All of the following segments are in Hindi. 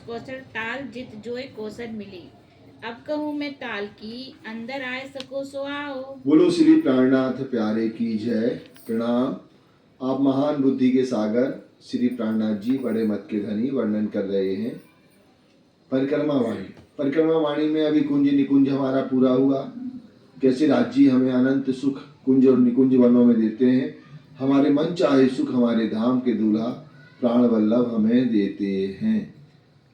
कौशल ताल जित जोय कौशल मिली। अब कहूँ मैं ताल की, अंदर आए सको सो आओ। बोलो श्री प्राणनाथ प्यारे की जय। प्रणाम। आप महान बुद्धि के सागर श्री प्राणनाथ जी बड़े मत के धनी वर्णन कर रहे हैं परिक्रमा वाणी। परिक्रमा वाणी में अभी कुंज निकुंज हमारा पूरा हुआ। कैसे राज्य हमें अनंत सुख कुंज और निकुंज वनों में देते हैं। हमारे मन चाहे सुख हमारे धाम के दूल्हा प्राण वल्लभ हमें देते हैं।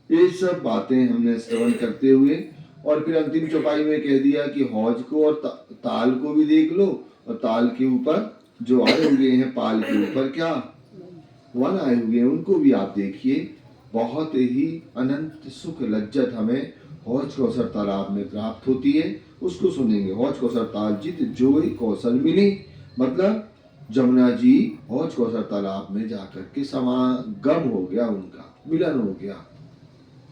ये सब बातें हमने श्रवण करते हुए और फिर अंतिम चौपाई में कह दिया कि हौज को और ताल को भी देख लो, और ताल के ऊपर जो आए हुए हैं, पाल के ऊपर क्या वन आए हुए हैं, उनको भी आप देखिए। बहुत ही अनंत सुख लज्जत हमें हौज कौसर तालाब में प्राप्त होती है। उसको सुनेंगे। हौज कौसर ताल जित जोई कौशल मिली, मतलब जमुना जी हौज कौसर तालाब में जाकर के समागम हो गया, उनका मिलन हो गया।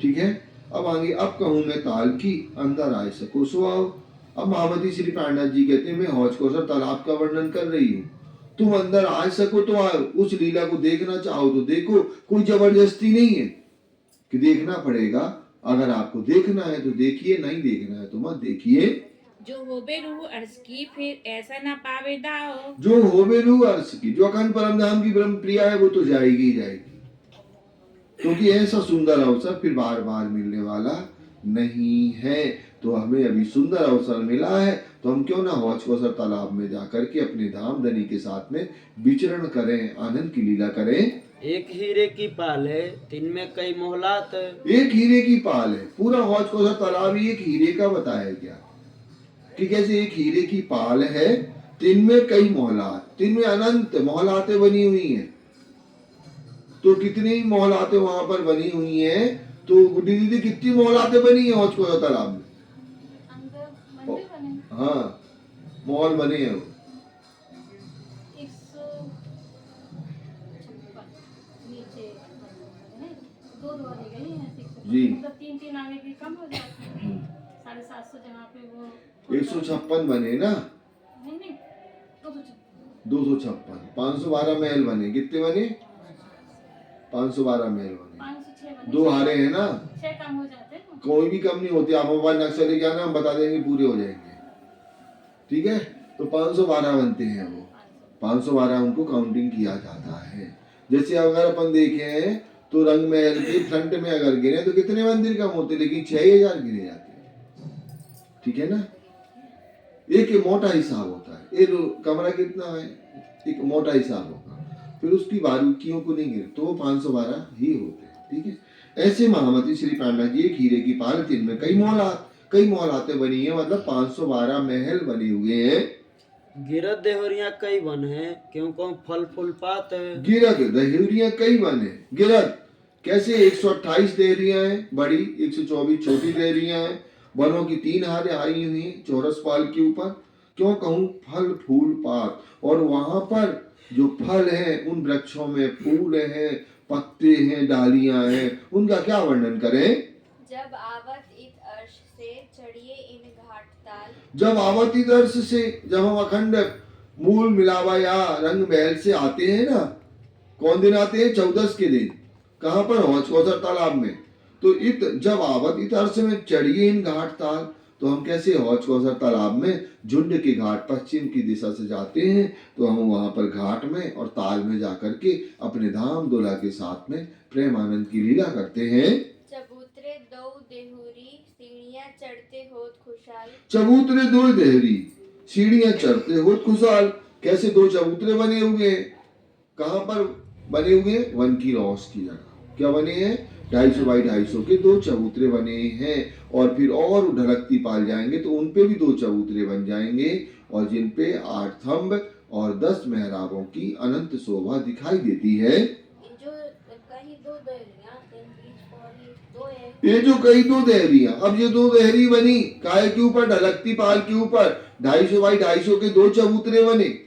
ठीक है। अब आगे, अब कहूं मैं ताल की, अंदर आए सको सो आओ। अब महामती श्री प्राणनाथ जी कहते हैं मैं हौज कौसर तालाब का वर्णन कर रही हूँ, तुम अंदर आ सको तो आओ। उस लीला को देखना चाहो तो देखो, कोई जबरदस्ती नहीं है कि देखना पड़ेगा। अगर आपको देखना है तो देखिए, नहीं देखना है तो मत देखिए। जो होबे रूह अर्श की, फिर ऐसा ना पावे दाओ। जो होबे रूह अर्श की, जो अखंड परम धाम की ब्रह्म प्रिया है, वो तो जाएगी ही जाएगी, क्योंकि ऐसा सुंदर अवसर फिर बार बार मिलने वाला नहीं है। तो हमें अभी सुंदर अवसर मिला है, तो हम क्यों ना हौज कौसर तालाब में जाकर के अपने धाम धनी के साथ में विचरण करें, आनंद की लीला करें। एक हीरे की पाल है, तीन में कई मोहलात। एक हीरे की पाल है, पूरा हौज कौसर तालाब ही एक हीरे का बताया गया कि कैसे एक हीरे की पाल है, तीन में कई मोहलात, तीन में अनंत मोहलातें बनी हुई हैं। तो कितनी मोहलातें वहां पर बनी हुई हैं। तो गुड्डी दीदी कितनी मोहलातें बनी है हौज कौसर तालाब में? हाँ, मॉल बने हैं। 156 नीचे दो रह गई हैं जी, मतलब तीन आगे की कम हो जाती है। 750 जहाँ पे वो 156 बने ना, नहीं 256, 512 महल बने। कितने बने? 512 महल बने। 506 बने, दो हारे हैं ना, 6 कम हो जाते हैं। कोई भी कम नहीं होती। आप मोबाइल नक्शा लेके आना, हम बता देंगे, पूरे हो जाएंगे। ठीक है। तो 512 बनते हैं वो, 512 उनको काउंटिंग किया जाता है। जैसे अगर अपन देखे हैं तो रंग महल के फ्रंट में अगर गिरे तो कितने मंदिर कम होते, लेकिन 6000 गिरे जाते हैं। ठीक है ना। एक मोटा हिसाब होता है, एक कमरा कितना है, एक मोटा हिसाब होगा, फिर उसकी बारीकियों को नहीं गिरे तो 512 ही होते हैं। ठीक है। ऐसे महामती श्री प्राणनाथ जी एक हीरे की पाल, तीन में कई मोहलातें बनी है, मतलब 512 महल बने हुए हैं। गिरद देहरिया कई वन है, क्यों कहूँ फल फूल पात। गिरद देहरियां कई वन है। गिरद कैसे 128 देहरियां हैं बड़ी, 124 छोटी देहरियां हैं। वनों की 3 हारें आई हुई हैं चौरस पाल के ऊपर। क्यों कहूँ फल फूल पात, और वहां पर जो फल है उन वृक्षों में फूल हैं, पत्ते हैं, डालियां हैं, उनका क्या वर्णन करें। जब आवत इत अर्श से चढ़िए इन घाट ताल। जब आवत इत अर्श से, जब हम अखंड मूल मिलावा या रंग महल से आते हैं ना, कौन दिन आते हैं? 14 के दिन। कहां पर? हौज कौसर तालाब में। तो जब आवत इत अर्श में चढ़िए इन घाट ताल, तो हम कैसे हौज कौसर तालाब में झुंड के घाट पश्चिम की दिशा से जाते हैं, तो हम वहां पर घाट में और ताल में जाकर के अपने धाम दूल्हा के साथ में प्रेम आनंद की लीला करते हैं। चबूतरे दो देहुरी सीढ़ियां चढ़ते होत खुशहाल। चबूतरे दो देहरी सीढ़ियां चढ़ते होत खुशहाल। कैसे? दो चबूतरे बने हुए हैं। कहां पर बने हुए हैं? वन की रौस की जगह। क्या बने हैं? 250 बाई 250 के 2 चबूतरे बने हैं। और फिर और ढलकती पाल जाएंगे तो उनपे भी 2 चबूतरे बन जाएंगे, और जिन पे 8 थंब और 10 मेहराबों की अनंत शोभा दिखाई देती है। जो कहीं दो दहरियां बीच पौड़ी दो है। ये जो कई 2 देहरियां, अब ये 2 देहरी बनी काय के ऊपर? ढलकती पाल के ऊपर 250 बाई 250 के 2 चबूतरे बने,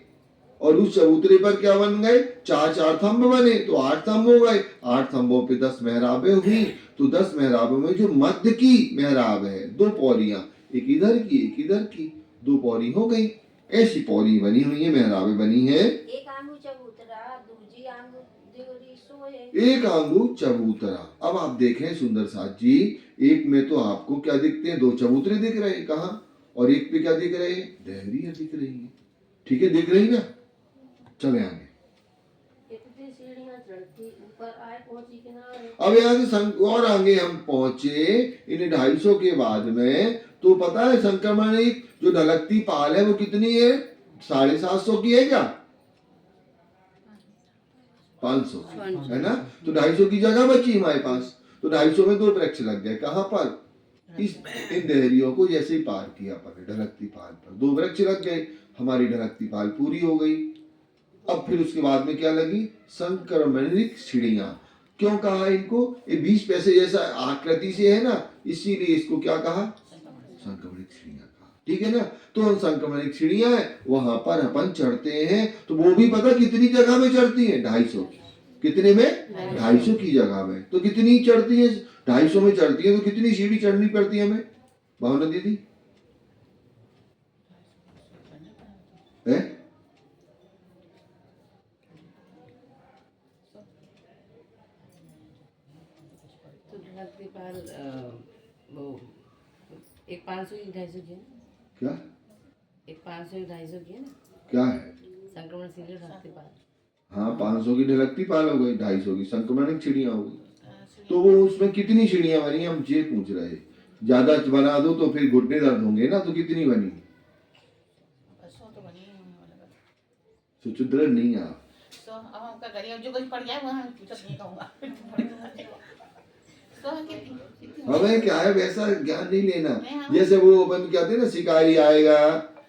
और उस चबूतरे पर क्या बन गए? 4 थंब बने, तो 8 थंब हो गए। 8 थंबों पे 10 मेहराबें हुई, तो 10 मेहराबों में जो मध्य की मेहराब है, 2 पौड़ियां, एक इधर की एक इधर की, 2 पौड़ी हो गई। ऐसी पौड़ी बनी हुई है, मेहराबें बनी है। एक आंगू चबूतरा दूजी आंगू देवरी सो एक आंगू चबूतरा। अब आप देखें सुंदर साथ जी, एक में तो आपको क्या दिखते हैं, दो चबूतरे दिख रहे हैं, कहाँ, और एक पे क्या दिख रहे हैं, देहरियां दिख रही है। ठीक है, दिख रही ना। चले आगे। अब यहाँ से और आगे हम पहुंचे इन 250 के बाद में, तो पता है संक्रमणिक जो ढलकती पाल है वो कितनी है, 750 की है क्या, 500 है ना। तो 250 की जगह बची हमारे पास, तो 250 में 2 वृक्ष लग गए। कहाँ पर, इस इन देहरियों को जैसे ही पार किया पर ढलकती पाल पर 2 वृक्ष लग गए, हमारी ढलकती पाल पूरी हो गई। अब फिर उसके बाद में क्या लगी, संक्रमणिक सीढ़ियां। क्यों कहा इनको, ये 20 पैसे जैसा आकृति से है ना, इसीलिए इसको क्या कहा, संक्रमणिक सीढ़ियां कहा। ठीक है ना। तो हम संक्रमणिक सीढ़ियां है, वहां पर अपन चढ़ते हैं, तो वो भी पता कितनी जगह में चढ़ती है, 250 की। कितने में, 250 की जगह में। तो कितनी चढ़ती है, 250 में चढ़ती है, तो कितनी सीढ़ी चढ़नी पड़ती है हमें, भावना दीदी है? वो एक 500 की 250 की है ना, क्या एक 500 की 250 की है ना, क्या है, संक्रमण सीढ़ी ढलकती पाल। हाँ 500 की ढलकती पाल हो गई, 250 की संक्रमणिक सीढ़ियां हो गई। तो वो उसमें कितनी सीढ़ियां बनी, हम ये पूछ रहे हैं। ज्यादा बना दो तो फिर घुटने दर्द होंगे ना, तो कितनी बनी, सुदृढ़ नहीं आप। हमें क्या है, वैसा ज्ञान नहीं लेना। जैसे वो अपन कहते हैं ना, शिकारी आएगा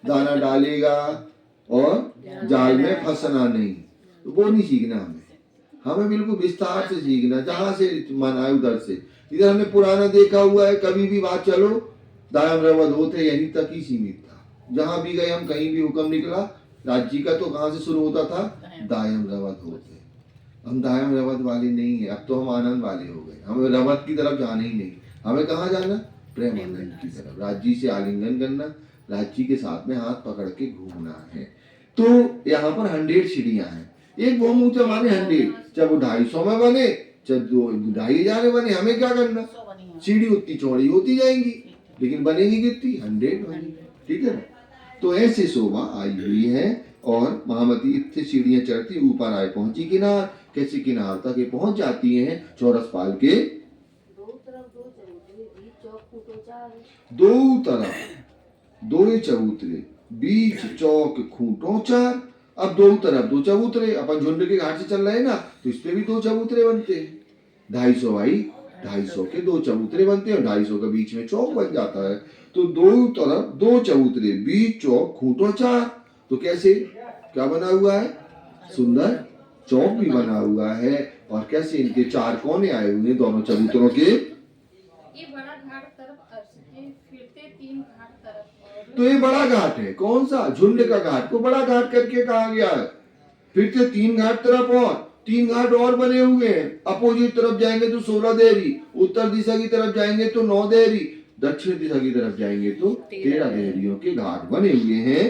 दाना डालेगा और जाल में फंसना नहीं, तो वो नहीं सीखना हमें। हमें बिल्कुल विस्तार से सीखना, जहां से मन आए उधर से। इधर हमने पुराना देखा हुआ है, कभी भी बात चलो दायम रवद होते यहीं तक ही सीमित था। जहां भी गए हम, कहीं भी हुक्म निकला राज्य का, तो कहां से शुरू होता था, दायम रवद होते। हम दायम रवद वाले नहीं है, अब तो हम आनंद वाले हो गए। हमें रवद की तरफ जाना ही नहीं, हमें कहाँ जाना, प्रेम आनंद की तरफ। राज्य से आलिंगन करना, राज्य के साथ में हाथ पकड़ के घूमना है। तो यहाँ पर 100 सीढ़ियां हैं। एक वो ऊंचा माने 100, जब वो 250 में बने, जब 2500 में बने, हमें क्या करना, सीढ़ी उतनी चौड़ी होती जाएंगी, लेकिन बनेगी कितनी, 100 बनेगी। ठीक है ना। तो ऐसे शोभा आई हुई है। और महामती इतने सीढ़ियां चढ़ती ऊपर आए पहुंची किनार। कैसे किनार तक ये पहुंच जाती हैं, चौरस पाल के दो तरफ 2 चबूतरे, बीच चौक खूंटों 4। अब 2 तरफ 2 चबूतरे, अपन झुंड के घाट से चल रहे हैं ना, तो इस पे भी 2 चबूतरे बनते हैं। 250 भाई, 250 के 2 चबूतरे बनते हैं, और 250 के बीच में चौक बन जाता है। तो 2 तरफ 2 चबूतरे, बीच चौक खूंटों 4। तो कैसे, क्या बना हुआ है, सुंदर चौक भी बना हुआ है। और कैसे इनके 4 कोने आए हुए हैं दोनों चबूतरों के। ये बड़ा घाट तरफ फिरते 3 घाट तरफ। तो ये बड़ा घाट है, कौन सा, झुंड का घाट को बड़ा घाट करके कहा गया है। फिर से 3 घाट तरफ, और 3 घाट और बने हुए हैं। अपोजिट तरफ जाएंगे तो 16 देहरी, उत्तर दिशा की तरफ जाएंगे तो 9 देहरी, दक्षिण दिशा की तरफ जाएंगे तो 13 देहरियों के घाट बने हुए हैं।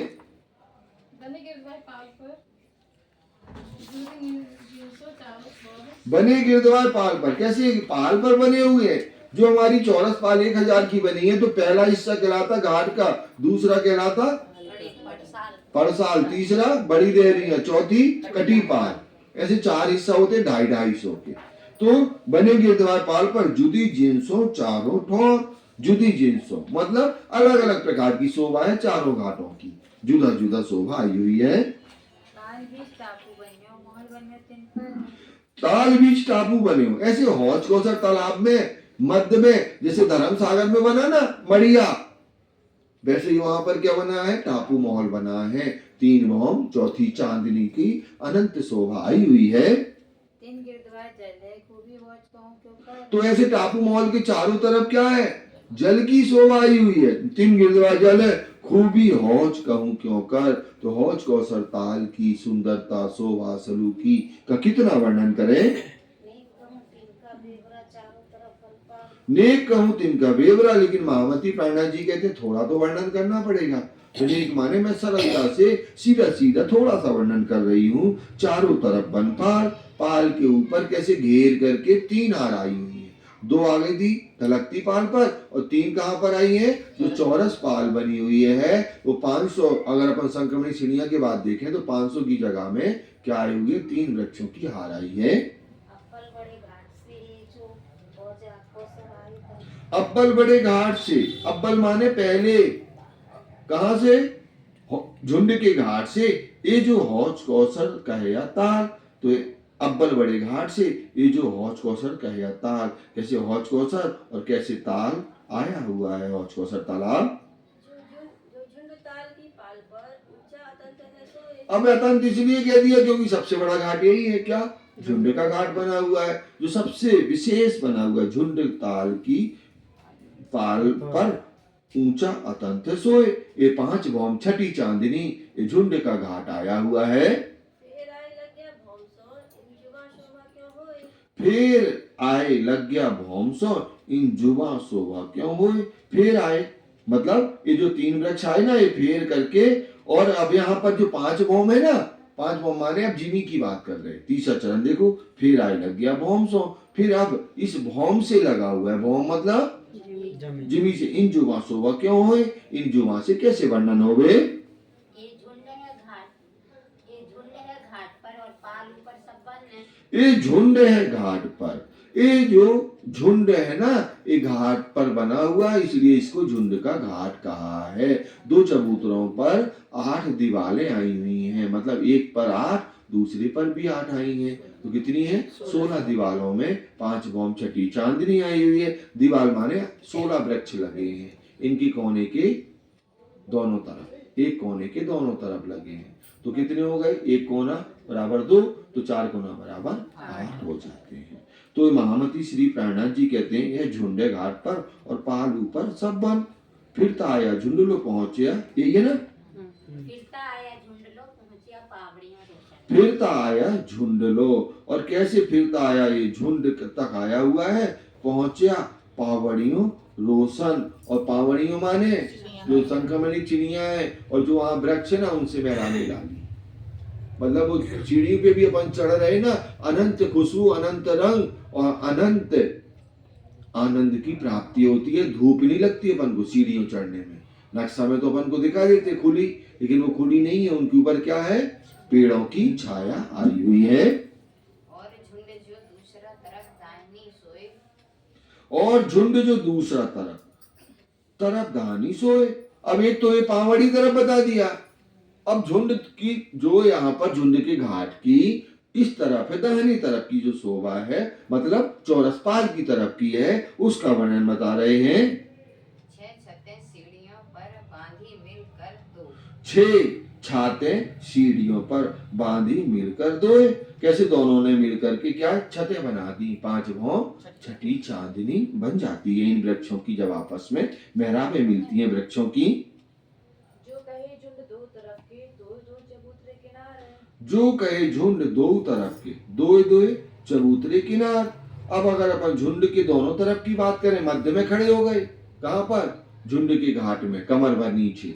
बने गिरद्वार पाल पर, कैसे पाल पर बने हुए हैं। जो हमारी चौरस पाल 1000 की बनी है, तो पहला हिस्सा कहलाता घाट का, दूसरा कहलाता पड़साल, तीसरा बड़ी देहरियां, चौथी कटी पाल। ऐसे 4 हिस्सा होते 250 के। तो बने गिरद्वार पाल पर जुदी जिनसों चारों ठोर, जुदी जिनसों मतलब अलग अलग प्रकार की शोभा है, चारों घाटों की जुदा जुदा शोभा आई हुई है। ताल बीच टापू बने हो, ऐसे हौज कौसर तालाब में मध्य में, जैसे धर्म सागर में बना ना मड़िया, वैसे ही वहां पर क्या बना है, टापू महल बना है। 3 मोम चौथी चांदनी की अनंत शोभा आई हुई है। तो ऐसे टापू महल के चारों तरफ क्या है, जल की शोभा आई हुई है। 3 गिरद्वार जल है, खूबी हौज कहूं क्यों कर। तो हौज कौसर ताल की सुंदरता शोभा सलूकी का कितना वर्णन करें। नेक कहूं तिनका बेवरा, लेकिन महामती प्राणा जी कहते थोड़ा तो वर्णन करना पड़ेगा। तो नेक मैं सरलता से सीधा सीधा थोड़ा सा वर्णन कर रही हूँ। चारों तरफ बनपाल, पाल के ऊपर कैसे घेर करके 3 हार आई हुई है। 2 आ गई थी ढलकती पाल पर और 3 कहाँ पर आई है? जो चौरस पाल बनी हुई है वो 500, अगर अपन संक्रमणी सीढ़ियां के बाद देखें तो 500 की जगह में क्या आई हुई है? 3 वृक्षों की हार आई है। अब्बल बड़े घाट से, अब्बल माने पहले, कहां से? झुंड के घाट से। ये जो हौज कौसर कहे या ताल, तो अब्बल बड़े घाट से ये जो हौज कौसर कहे या ताल, कैसे हौज कौसर और कैसे ताल आया हुआ है हौज कौसर तालाब। अब अतंत इसलिए कह दिया क्योंकि सबसे बड़ा घाट यही है। क्या? झुंड का घाट बना हुआ है जो सबसे विशेष बना हुआ है। झुंड ताल की पाल पर ऊंचा अतंत सोए, ये 5 भौम छठी चांदनी, ये झुंड का घाट आया हुआ है। फिर आए लग गया भौमसो इन जुबा शोभा क्यों हुए। फिर आए मतलब ये जो 3 वृक्ष आए ना, ये फेर करके, और अब यहाँ पर जो 5 भौम है ना, 5 भौम माने अब जिमी की बात कर रहे हैं। तीसरा चरण देखो, फिर आए लग गया भौमसो, फिर अब इस भौम से लगा हुआ है। भौम मतलब जिमी से। इन जुबा शोभा क्यों हुए, इन जुबा से कैसे वर्णन हो गए। ये झुंड है घाट पर, ये जो झुंड है ना, ये घाट पर बना हुआ, इसलिए इसको झुंड का घाट कहा है। 2 चबूतरों पर 8 दीवालें आई हुई हैं, मतलब एक पर 8, दूसरे पर भी 8 आई हैं, तो कितनी है? 16 दीवालों में 5 भौम छठी चांदनी आई हुई है। दीवाल माने 16 वृक्ष लगे हैं, इनकी कोने के दोनों तरफ, एक कोने के दोनों तरफ लगे हैं, तो कितने हो गए? एक कोना बराबर 2, तो 4 कोना बराबर 8 हो जाते हैं। तो महामती श्री प्राणनाथ जी कहते हैं यह झुंड घाट पर और पाल ऊपर सब बन। फिरता आया झुंडलो पहुंचे, यही है ना? फिरता आया झुंडलो, और कैसे फिरता आया? ये झुंड तक आया हुआ है, पहुंचा पावड़ियों रोशन, और पावड़ियों माने जो संक्रमणिक चिड़िया है, और जो वहां वृक्ष है ना उनसे बहराने डाली, मतलब वो सीढ़ी पे भी अपन चढ़ रहे ना, अनंत खुशबू, अनंत रंग और अनंत आनंद की प्राप्ति होती है। धूप नहीं लगती अपन को सीढ़ियों चढ़ने में। नक्शा में तो अपन को दिखा देते खुली, लेकिन वो खुली नहीं है, उनके ऊपर क्या है? पेड़ों की छाया आई हुई है। और झुंड जो दूसरा तरफ दानी सोए। अब एक तो ये पावड़ी तरफ बता दिया, अब झुंड की जो यहाँ पर झुंड के घाट की इस तरफ है, दाहिनी तरफ की जो शोभा है, मतलब चौरस पाल की तरफ की है, उसका वर्णन बता रहे हैं। 6 छातें सीढ़ियों पर बांधी मिलकर दो। कैसे? दोनों ने मिलकर के क्या छतें बना दी, 5 भौम छठी चांदनी बन जाती है इन वृक्षों की जब आपस में मेहराबें मिलती हैं वृक्षों की। जो कहे झुंड 2 तरफ के 2 चबूतरे किनार। अब अगर अपन झुंड के दोनों तरफ की बात करें, मध्य में खड़े हो गए, कहां पर? झुंड के घाट में, कमर भर नीचे,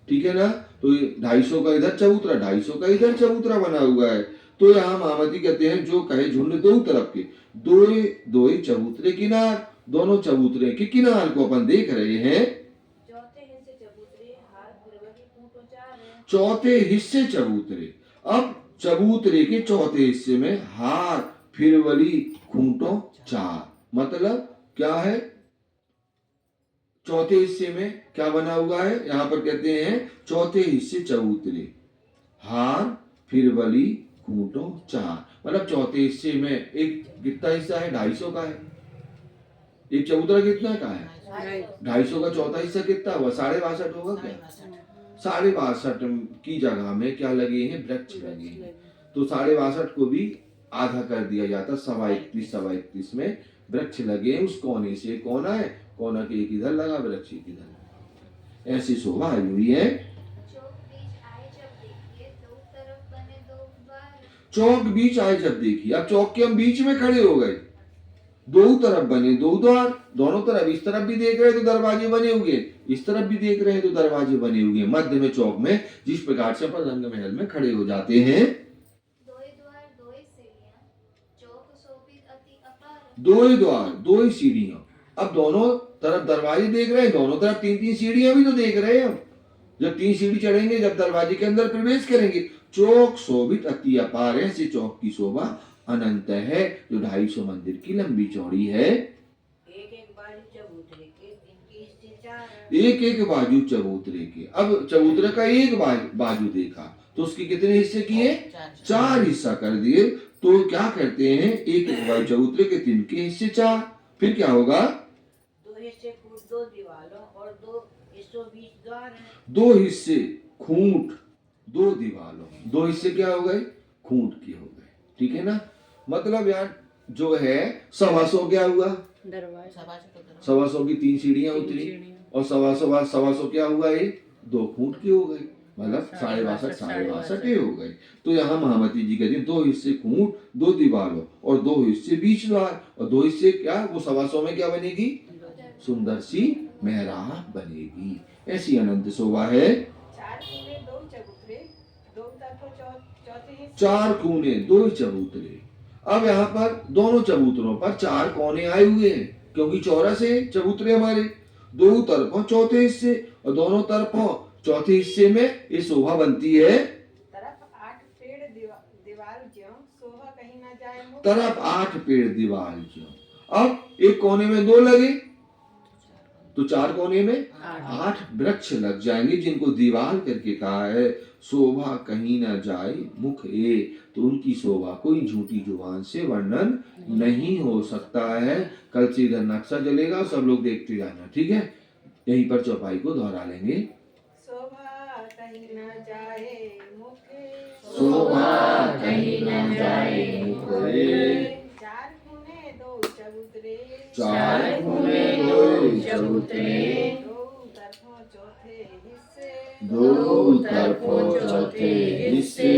ठीक है ना? तो 250 का इधर चबूतरा, 250 का इधर चबूतरा बना हुआ है। तो यहाँ महामती कहते हैं जो कहे झुंड 2 तरफ के 2 चबूतरे किनार, दोनों चबूतरे के किनार को अपन देख रहे हैं। चौथे हिस्से चबूतरे। अब चबूतरे के चौथे हिस्से में हार फिरवली खूंटों 4, मतलब क्या है? चौथे हिस्से में क्या बना हुआ है? यहाँ पर कहते हैं चौथे हिस्से चबूतरे, हार फिरवली खूंटों 4, मतलब चौथे हिस्से में एक कितना हिस्सा है? 250 का है। एक चबूतरा कितना का है? 250 का चौथा हिस्सा कितना हुआ? 62.5 होगा क्या? 62.5 की जगह में क्या लगे हैं? वृक्ष लगे हैं। तो 62.5 को भी आधा कर दिया जाता, 31.25 में वृक्ष लगे हैं। उस कोने से कोना है, कोना के एक इधर लगा, वृक्ष एक इधर, ऐसी शोभा आई हुई है। चौक बीच आए जब देखिए, अब चौक के हम बीच में खड़े हो गए, 2 तरफ बने 2 द्वार, दोनों तरफ, इस तरफ भी देख रहे हैं तो दरवाजे बने हुए, इस तरफ भी देख रहे हैं तो दरवाजे बने हुए, मध्य में चौक में जिस प्रकार से अपन रंग महल में खड़े हो जाते हैं। दो ही द्वार, दो ही सीढ़ियां। अब दोनों तरफ दरवाजे देख रहे हैं, दोनों तरफ तीन तीन सीढ़ियां भी तो देख रहे हैं हम। जब 3 सीढ़ी चढ़ेंगे, जब दरवाजे के अंदर प्रवेश करेंगे, चौक शोभित अति अपार है, से चौक की शोभा अनंत है, जो 250 मंदिर की लंबी चौड़ी है। एक एक बाजू चबूतरे के, इनकी हिस्से 4 है। एक एक बाजू चबूतरे के। अब चबूतरे का एक बाजू देखा तो उसके कितने हिस्से किए? 4 हिस्सा कर दिए। तो क्या करते हैं, एक एक बाजू चबूतरे के, तिनके हिस्से 4। फिर क्या होगा? 2 हिस्से फूट 2 दीवारों और 2 हिस्सों बीच द्वार है। 2 हिस्से खूंट, 2 दीवारों, 2 हिस्से क्या हो गए? खूंट के हो गए। ठीक है ना? मतलब यार जो है 125 क्या हुआ? दरवाजा 125 की 3 सीढ़ियां उतरी, और 125 क्या हुआ? ये 2 खूंट की हो गई, मतलब 62.5 हो गए। तो यहाँ महामती जी कहती 2 हिस्से खूंट, 2 दीवारों और 2 हिस्से बीच द्वार, और 2 हिस्से क्या? वो 125 में क्या बनेगी? सुंदर सी मेहराब बनेगी। ऐसी अनंत शोभा है। 4 कोने 2 चबूतरे, 2 तरफों चौथे हिस्से। 4 कोने 2 चबूतरे। अब यहाँ पर दोनों चबूतरों पर 4 कोने आए हुए हैं, क्योंकि चौरस है चबूतरे हमारे। 2 तरफों चौथे हिस्से, और दोनों तरफों चौथे हिस्से में ये शोभा बनती है। तरफ 8 पेड़ दीवार ज्यों शोभा कहीं ना जाए मुख। तरफ 8 पेड़ दीवार ज्यों। अब एक कोने में 2 लगे, तो 4 कोने में 8 वृक्ष लग जाएंगे, जिनको दीवार करके कहा है शोभा कहीं ना जाए मुख ए। तो उनकी शोभा कोई झूठी जुबान से वर्णन नहीं हो सकता है। कल से इधर नक्शा चलेगा, सब लोग देखते जाना, ठीक है? यहीं पर चौपाई को दोहरा लेंगे। शोभा कहीं ना जाए मुखे, शोभा कहीं न जाए मुख ए। 4 कोने 2 चबूतरे, 4 कोने 2 चबूतरे, 2 तरफों चौथे हिस्से, 2 तरफों चौथे हिस्से,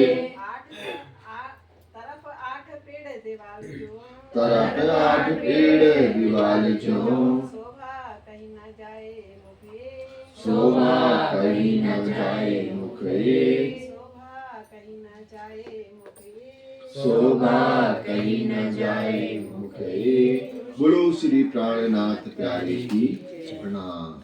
तरफ 8 पेड़ दीवार ज्यों, तरफ 8 पेड़ दीवार ज्यों। शोभा कहीं ना जाए मुखे, शोभा कहीं न जाए मुख ए। शोभा कहीं ना जाए मुखे। शोभा कहीं न जाए मुख ए। बोलो श्री प्राणनाथ प्यारे की प्रणाम।